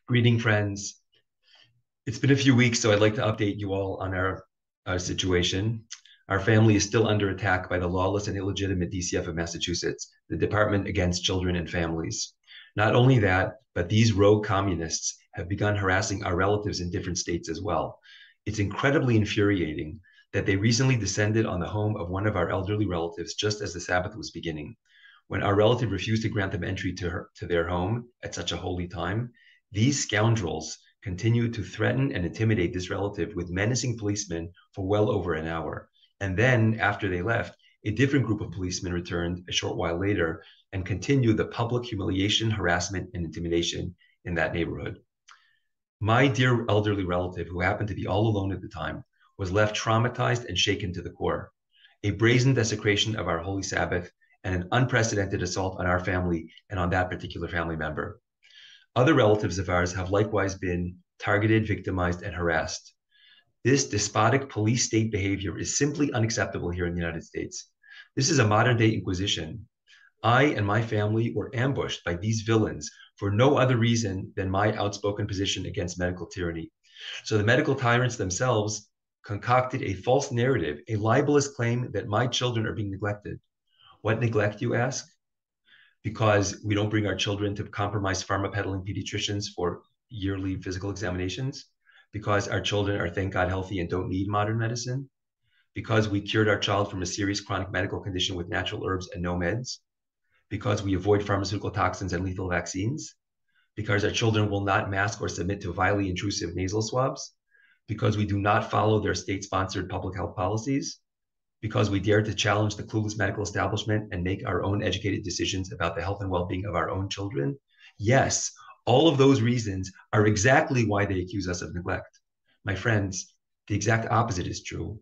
Greeting, friends. It's been a few weeks, so I'd like to update you all on our situation. Our family is still under attack by the lawless and illegitimate DCF of Massachusetts, the Department Against Children and Families. Not only that, but these rogue communists have begun harassing our relatives in different states as well. It's incredibly infuriating that they recently descended on the home of one of our elderly relatives just as the Sabbath was beginning. When our relative refused to grant them entry to their home at such a holy time, these scoundrels continued to threaten and intimidate this relative with menacing policemen for well over an hour. And then, after they left, a different group of policemen returned a short while later and continued the public humiliation, harassment, and intimidation in that neighborhood. My dear elderly relative, who happened to be all alone at the time, was left traumatized and shaken to the core. A brazen desecration of our holy Sabbath and an unprecedented assault on our family and on that particular family member. Other relatives of ours have likewise been targeted, victimized, and harassed. This despotic police state behavior is simply unacceptable here in the United States. This is a modern-day inquisition. I and my family were ambushed by these villains for no other reason than my outspoken position against medical tyranny. So the medical tyrants themselves concocted a false narrative, a libelous claim that my children are being neglected. What neglect, you ask? Because we don't bring our children to compromised pharma-peddling pediatricians for yearly physical examinations? Because our children are, thank God, healthy and don't need modern medicine? Because we cured our child from a serious chronic medical condition with natural herbs and no meds? Because we avoid pharmaceutical toxins and lethal vaccines? Because our children will not mask or submit to vilely intrusive nasal swabs? Because we do not follow their state-sponsored public health policies? Because we dare to challenge the clueless medical establishment and make our own educated decisions about the health and well-being of our own children? Yes, all of those reasons are exactly why they accuse us of neglect. My friends, the exact opposite is true.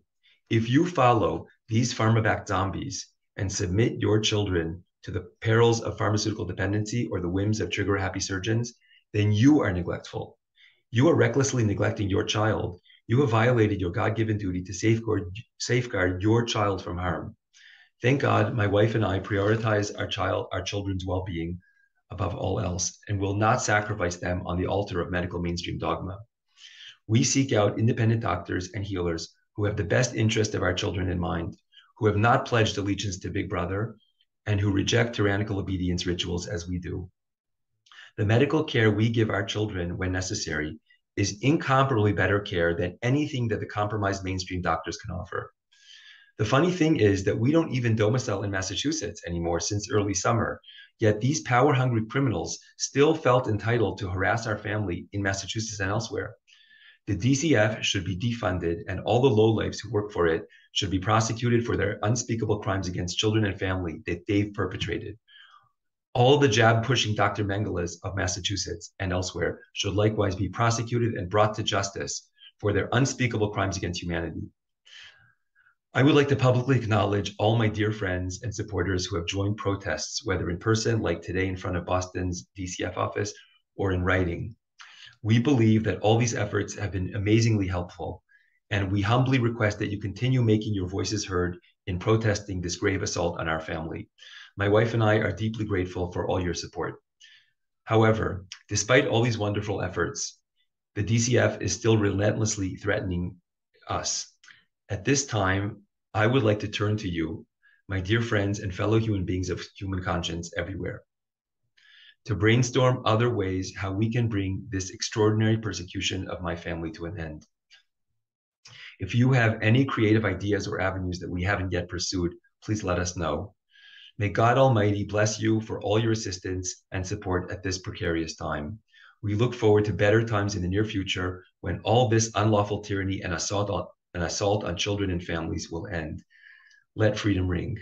If you follow these pharma-backed zombies and submit your children to the perils of pharmaceutical dependency or the whims of trigger-happy surgeons, then you are neglectful. You are recklessly neglecting your child. You have violated your God-given duty to safeguard your child from harm. Thank God, my wife and I prioritize our children's well-being above all else and will not sacrifice them on the altar of medical mainstream dogma. We seek out independent doctors and healers who have the best interest of our children in mind, who have not pledged allegiance to Big Brother, and who reject tyrannical obedience rituals as we do. The medical care we give our children when necessary is incomparably better care than anything that the compromised mainstream doctors can offer. The funny thing is that we don't even domicile in Massachusetts anymore since early summer, yet these power-hungry criminals still felt entitled to harass our family in Massachusetts and elsewhere. The DCF should be defunded, and all the lowlifes who work for it should be prosecuted for their unspeakable crimes against children and family that they've perpetrated. All the jab-pushing Dr. Mengeles of Massachusetts and elsewhere should likewise be prosecuted and brought to justice for their unspeakable crimes against humanity. I would like to publicly acknowledge all my dear friends and supporters who have joined protests, whether in person, like today in front of Boston's DCF office, or in writing. We believe that all these efforts have been amazingly helpful, and we humbly request that you continue making your voices heard in protesting this grave assault on our family. My wife and I are deeply grateful for all your support. However, despite all these wonderful efforts, the DCF is still relentlessly threatening us. At this time, I would like to turn to you, my dear friends and fellow human beings of human conscience everywhere, to brainstorm other ways how we can bring this extraordinary persecution of my family to an end. If you have any creative ideas or avenues that we haven't yet pursued, please let us know. May God Almighty bless you for all your assistance and support at this precarious time. We look forward to better times in the near future when all this unlawful tyranny and assault on children and families will end. Let freedom ring.